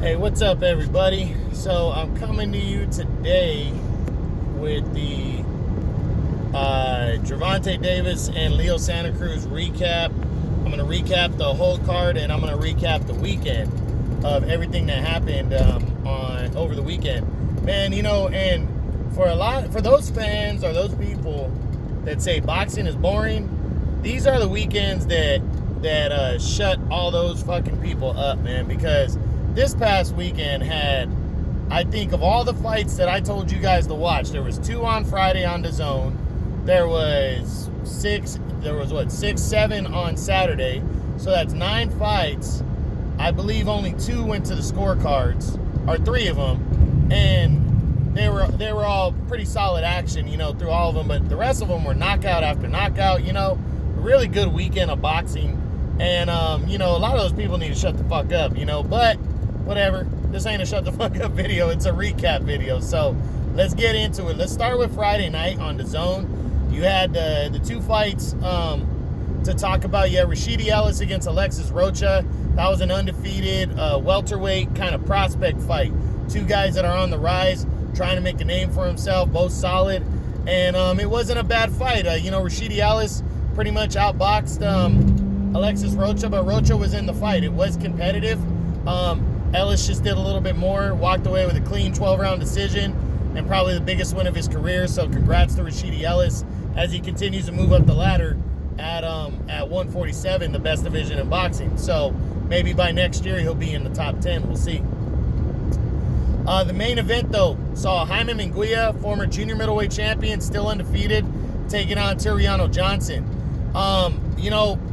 Hey, what's up, everybody? So I'm coming to you today with the Gervonta Davis and Leo Santa Cruz recap. I'm going to recap the whole card, and I'm going to recap the weekend of everything that happened over the weekend. Man, and for those fans or those people that say boxing is boring, these are the weekends that shut all those fucking people up, man, because this past weekend had, I think, of all the fights that I told you guys to watch, there was 2 on Friday on DAZN. There was 7 on Saturday. So that's 9 fights. I believe only 2 went to the scorecards, or 3 of them, and they were all pretty solid action, through all of them. But the rest of them were knockout after knockout. A really good weekend of boxing. And a lot of those people need to shut the fuck up. But whatever. This ain't a shut the fuck up video. It's a recap video. So let's get into it. Let's start with Friday night on DAZN. You had the 2 fights to talk about. You had Rashidi Ellis against Alexis Rocha. That was an undefeated welterweight kind of prospect fight. 2 guys that are on the rise, trying to make a name for himself, both solid. And it wasn't a bad fight. Rashidi Ellis pretty much outboxed Alexis Rocha, but Rocha was in the fight. It was competitive. Ellis just did a little bit more, walked away with a clean 12-round decision, and probably the biggest win of his career. So congrats to Rashidi Ellis as he continues to move up the ladder at 147, the best division in boxing. So maybe by next year he'll be in the top 10. We'll see. The main event, though, saw Jaime Munguia, former junior middleweight champion, still undefeated, taking on Tiriano Johnson.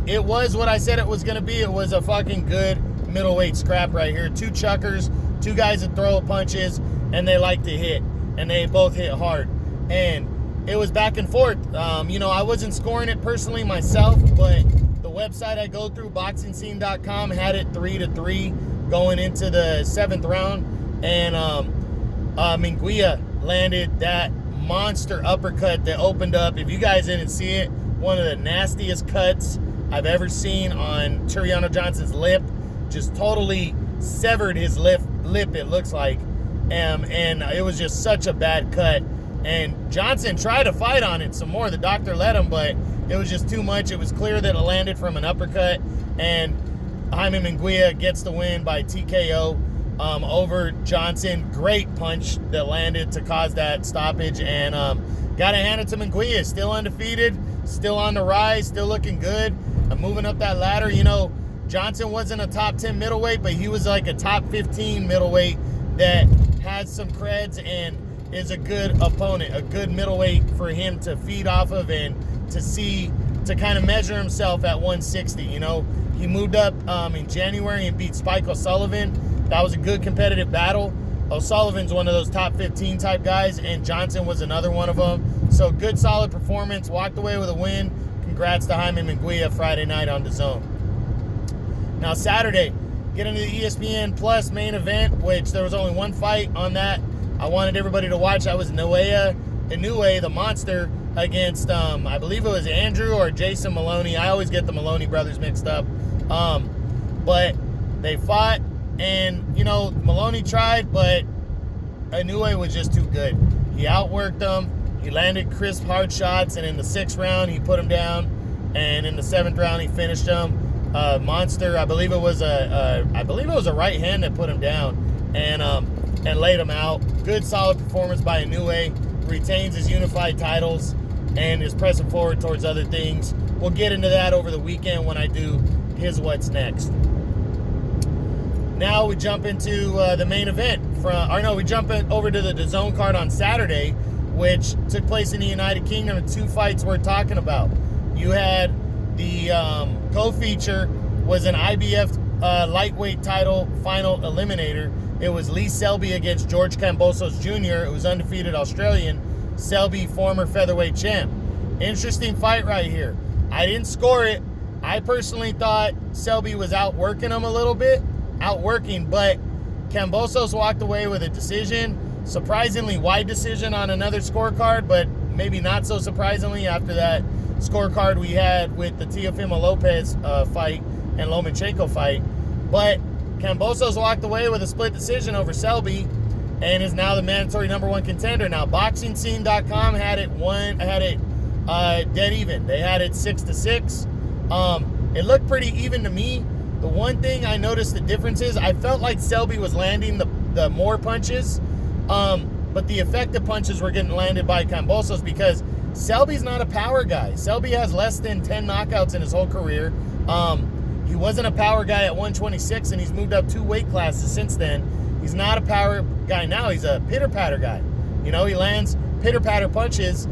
It was what I said it was going to be. It was a fucking good middleweight scrap right here. 2 chuckers, 2 guys that throw punches, and they like to hit, and they both hit hard. And it was back and forth. I wasn't scoring it personally myself, but the website I go through, boxingscene.com, had it 3-3 going into the 7th round. And Munguia landed that monster uppercut that opened up, if you guys didn't see it, one of the nastiest cuts I've ever seen on Tiriano Johnson's lip. Just totally severed his lip, it looks like. And it was just such a bad cut. And Johnson tried to fight on it some more. The doctor let him, but it was just too much. It was clear that it landed from an uppercut. And Jaime Munguia gets the win by TKO over Johnson. Great punch that landed to cause that stoppage. And got to hand it to Munguia. Still undefeated, still on the rise, still looking good. Moving up that ladder. Johnson wasn't a top 10 middleweight, but he was like a top 15 middleweight that has some creds and is a good opponent, a good middleweight for him to feed off of and to kind of measure himself at 160. He moved up in January and beat Spike O'Sullivan. That was a good competitive battle. O'Sullivan's one of those top 15 type guys, and Johnson was another one of them. So good, solid performance. Walked away with a win. Congrats to Jaime Munguia Friday night on DAZN. Now Saturday, get into the ESPN Plus main event, which there was only 1 fight on that. I wanted everybody to watch. That was Inoue, the monster, against, I believe it was Andrew or Jason Maloney. I always get the Maloney brothers mixed up. But they fought, and, Maloney tried, but Inoue was just too good. He outworked them. He landed crisp, hard shots, and in the 6th round, he put him down. And in the 7th round, he finished him. Monster, I believe it was a right hand that put him down and laid him out. Good, solid performance by Inoue. Retains his unified titles and is pressing forward towards other things. We'll get into that over the weekend when I do his what's next. Now we jump into the main event. We jump over to the DAZN card on Saturday, which took place in the United Kingdom. 2 fights we're talking about. You had the co-feature was an IBF lightweight title final eliminator. It was Lee Selby against George Kambosos Jr. It was undefeated Australian. Selby, former featherweight champ. Interesting fight right here. I didn't score it. I personally thought Selby was outworking him a little bit. But Kambosos walked away with a decision. Surprisingly wide decision on another scorecard, but maybe not so surprisingly after that scorecard we had with the Teofimo Lopez fight and Lomachenko fight. But Kambosos walked away with a split decision over Selby and is now the mandatory number 1 contender. Now, BoxingScene.com had it dead even. They had it 6-6. It looked pretty even to me. The one thing I noticed the difference is I felt like Selby was landing the more punches, but the effective punches were getting landed by Kambosos because Selby's not a power guy. Selby has less than 10 knockouts in his whole career. He wasn't a power guy at 126, and he's moved up 2 weight classes since then. He's not a power guy now. He's a pitter-patter guy. He lands pitter-patter punches.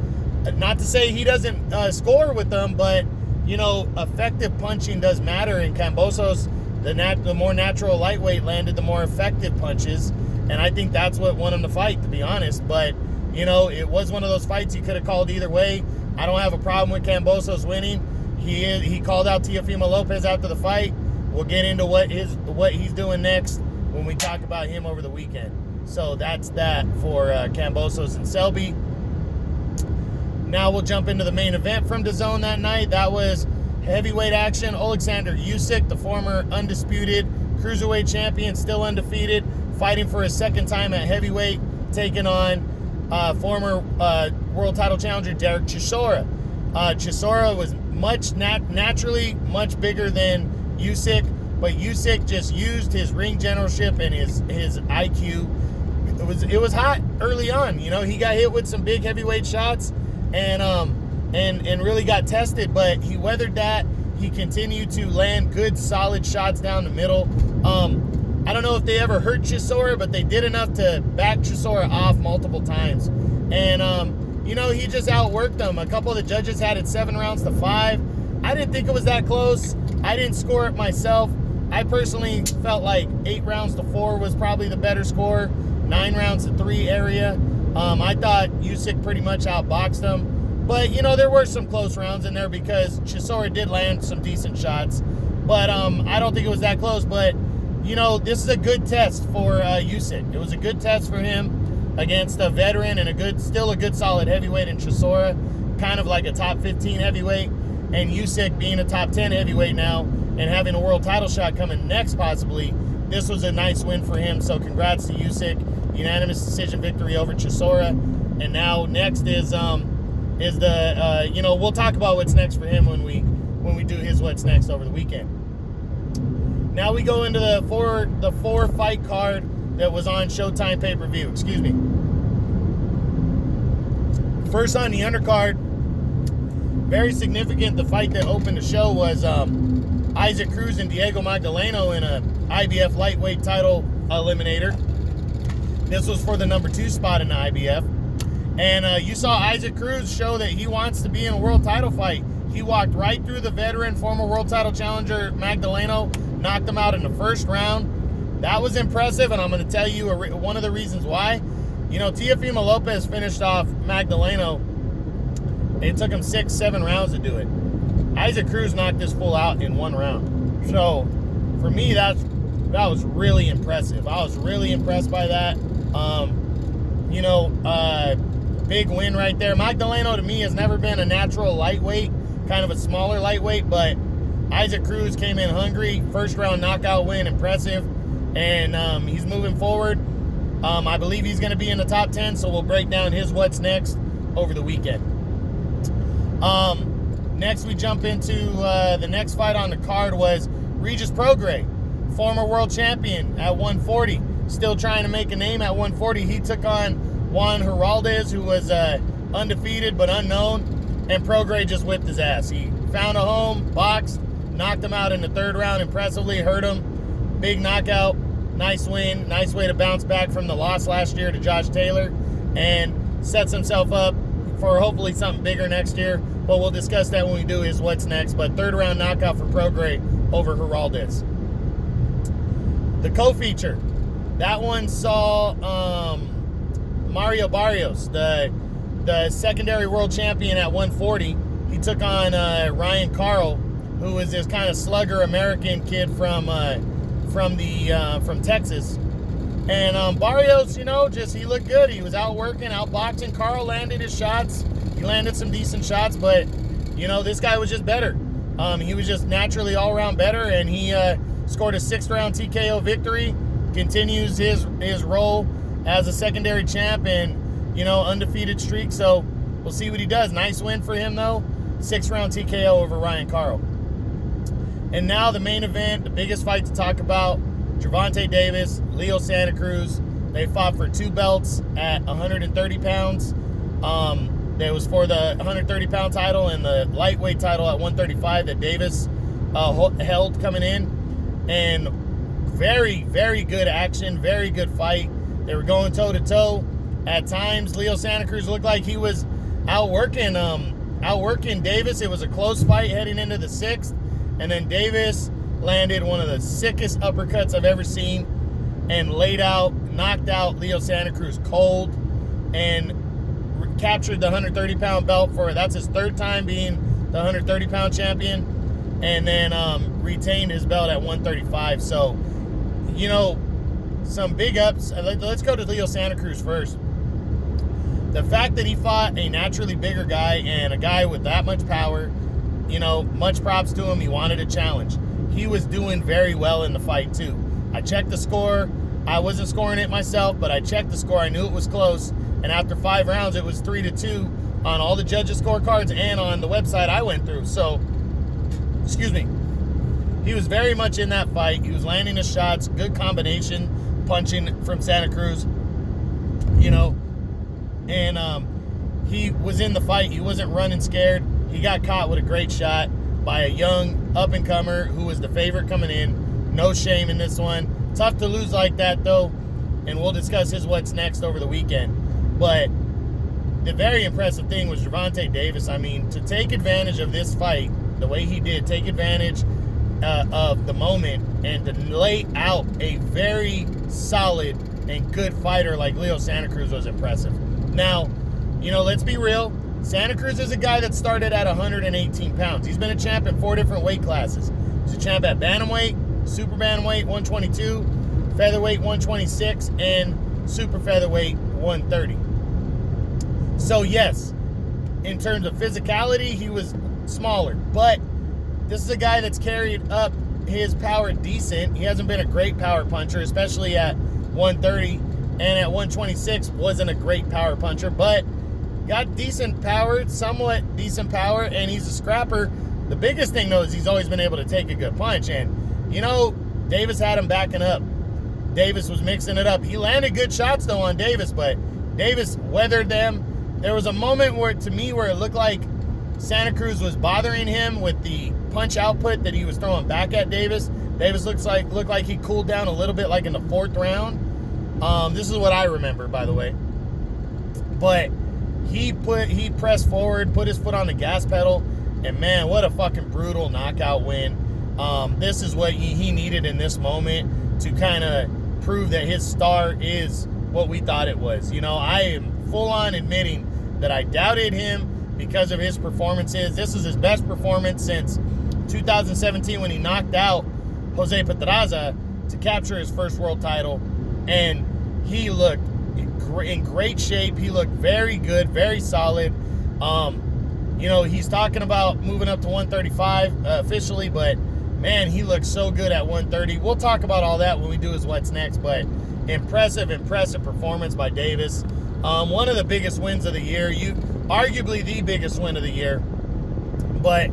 Not to say he doesn't score with them, but, effective punching does matter. And Kambosos, the more natural lightweight, landed the more effective punches. And I think that's what won him the fight, to be honest. But, it was one of those fights you could have called either way. I don't have a problem with Kambosos winning. He called out Teofimo Lopez after the fight. We'll get into what he's doing next when we talk about him over the weekend. So that's that for Kambosos and Selby. Now we'll jump into the main event from DAZN that night. That was heavyweight action. Alexander Usyk, the former undisputed cruiserweight champion, still undefeated, fighting for his second time at heavyweight, taking on former world title challenger Derek Chisora. Chisora was naturally much bigger than Usyk, but Usyk just used his ring generalship and his IQ. It was hot early on. He got hit with some big heavyweight shots and really got tested, but he weathered that. He continued to land good, solid shots down the middle. I don't know if they ever hurt Chisora, but they did enough to back Chisora off multiple times. And he just outworked them. A couple of the judges had it 7-5. I didn't think it was that close. I didn't score it myself. I personally felt like 8-4 was probably the better score. 9-3 area. I thought Usyk pretty much outboxed him. But, there were some close rounds in there because Chisora did land some decent shots. But I don't think it was that close. But, this is a good test for Usyk. It was a good test for him against a veteran and still a good solid heavyweight in Chisora, kind of like a top 15 heavyweight, and Usyk being a top 10 heavyweight now and having a world title shot coming next possibly. This was a nice win for him, so congrats to Usyk. Unanimous decision victory over Chisora. And now next is the we'll talk about what's next for him when we do his what's next over the weekend. Now we go into the four fight card that was on Showtime pay-per-view. Excuse me. First on the undercard, very significant. The fight that opened the show was Isaac Cruz and Diego Magdaleno in a IBF lightweight title eliminator. This was for the number 2 spot in the IBF. And you saw Isaac Cruz show that he wants to be in a world title fight. He walked right through the veteran, former world title challenger Magdaleno, knocked him out in the first round. That was impressive, and I'm going to tell you one of the reasons why. Teofimo Lopez finished off Magdaleno. It took him 6-7 rounds to do it. Isaac Cruz knocked this fool out in 1 round. So, for me, that was really impressive. I was really impressed by that. Big win right there. Magdaleno, to me, has never been a natural lightweight, kind of a smaller lightweight, but Isaac Cruz came in hungry. First round knockout win, impressive. And he's moving forward. I believe he's going to be in the top 10, so we'll break down his what's next over the weekend. Next, we jump into the next fight on the card was Regis Prograis, former world champion at 140. Still trying to make a name at 140. He took on Juan Heraldez, who was undefeated but unknown, and Prograis just whipped his ass. He found a home, boxed, knocked him out in the 3rd round impressively, hurt him. Big knockout, nice win, nice way to bounce back from the loss last year to Josh Taylor, and sets himself up for hopefully something bigger next year, but we'll discuss that when we do his what's next. But 3rd round knockout for Prograis over Heraldez. The co-feature, that one saw Mario Barrios, the secondary world champion at 140. He took on Ryan Carl, who is this kind of slugger American kid from Texas. And Barrios, he looked good. He was outboxing. Carl landed his shots. He landed some decent shots, but, this guy was just better. He was just naturally all-around better, and he scored a 6th-round TKO victory, continues his role as a secondary champ and, undefeated streak. So we'll see what he does. Nice win for him, though. 6th-round TKO over Ryan Carl. And now the main event, the biggest fight to talk about, Gervonta Davis, Leo Santa Cruz. They fought for 2 belts at 130 pounds. That was for the 130-pound title and the lightweight title at 135 that Davis held coming in. And very, very good action, very good fight. They were going toe-to-toe. At times, Leo Santa Cruz looked like he was outworking Davis. It was a close fight heading into the 6th. And then Davis landed one of the sickest uppercuts I've ever seen and knocked out Leo Santa Cruz cold and captured the 130-pound belt that's his 3rd time being the 130-pound champion, and then retained his belt at 135. So, some big ups. Let's go to Leo Santa Cruz first. The fact that he fought a naturally bigger guy and a guy with that much power, much props to him. He wanted a challenge. He was doing very well in the fight, too. I checked the score. I wasn't scoring it myself, but I checked the score. I knew it was close. And after 5 rounds, it was 3-2 on all the judges' scorecards and on the website I went through. So, he was very much in that fight. He was landing his shots. Good combination punching from Santa Cruz. And he was in the fight. He wasn't running scared. He got caught with a great shot by a young up-and-comer who was the favorite coming in. No shame in this one. Tough to lose like that, though. And we'll discuss his what's next over the weekend. But the very impressive thing was Gervonta Davis. I mean, to take advantage of this fight the way he did, take advantage of the moment and to lay out a very solid and good fighter like Leo Santa Cruz was impressive. Now, let's be real. Santa Cruz is a guy that started at 118 pounds. He's been a champ in 4 different weight classes. He's a champ at bantamweight, super bantamweight 122, featherweight 126, and super featherweight 130. So yes, in terms of physicality, he was smaller, but this is a guy that's carried up his power decent. He hasn't been a great power puncher, especially at 130, and at 126 wasn't a great power puncher, but got decent power, somewhat decent power, and he's a scrapper. The biggest thing, though, is he's always been able to take a good punch, and, Davis had him backing up. Davis was mixing it up. He landed good shots, though, on Davis, but Davis weathered them. There was a moment where it looked like Santa Cruz was bothering him with the punch output that he was throwing back at Davis. Davis looked like he cooled down a little bit, like in the 4th round. This is what I remember, by the way. But he pressed forward, put his foot on the gas pedal, and man, what a fucking brutal knockout win. This is what he needed in this moment to kind of prove that his star is what we thought it was. I am full on admitting that I doubted him because of his performances. This is his best performance since 2017 when he knocked out Jose Pedraza to capture his first world title, and he looked in great shape. He looked very good, very solid. He's talking about moving up to 135 officially, but man, he looks so good at 130. We'll talk about all that when we do his what's next, but impressive performance by Davis. One of the biggest wins of the year, arguably the biggest win of the year, but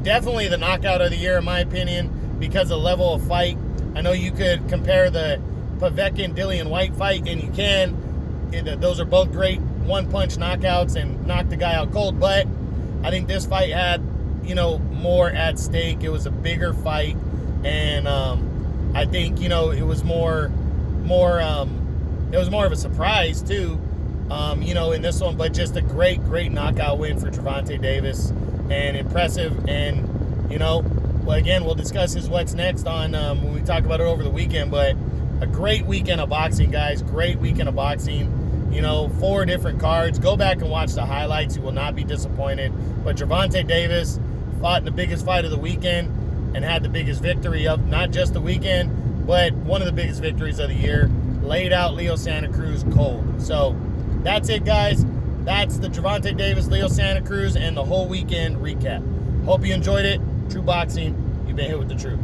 definitely the knockout of the year in my opinion because of the level of fight. I know you could compare the Povetkin-Dillian White fight, and you can. Those are both great one-punch knockouts and knocked the guy out cold, but I think this fight had, more at stake. It was a bigger fight, and I think, it was more of a surprise, too, in this one, but just a great knockout win for Gervonta Davis, and impressive, and, again, we'll discuss his what's next on when we talk about it over the weekend, but a great weekend of boxing, guys. Great weekend of boxing. 4 different cards. Go back and watch the highlights. You will not be disappointed. But Gervonta Davis fought in the biggest fight of the weekend and had the biggest victory of not just the weekend, but one of the biggest victories of the year. Laid out Leo Santa Cruz cold. So that's it, guys. That's the Gervonta Davis, Leo Santa Cruz, and the whole weekend recap. Hope you enjoyed it. True Boxing, you've been hit with the truth.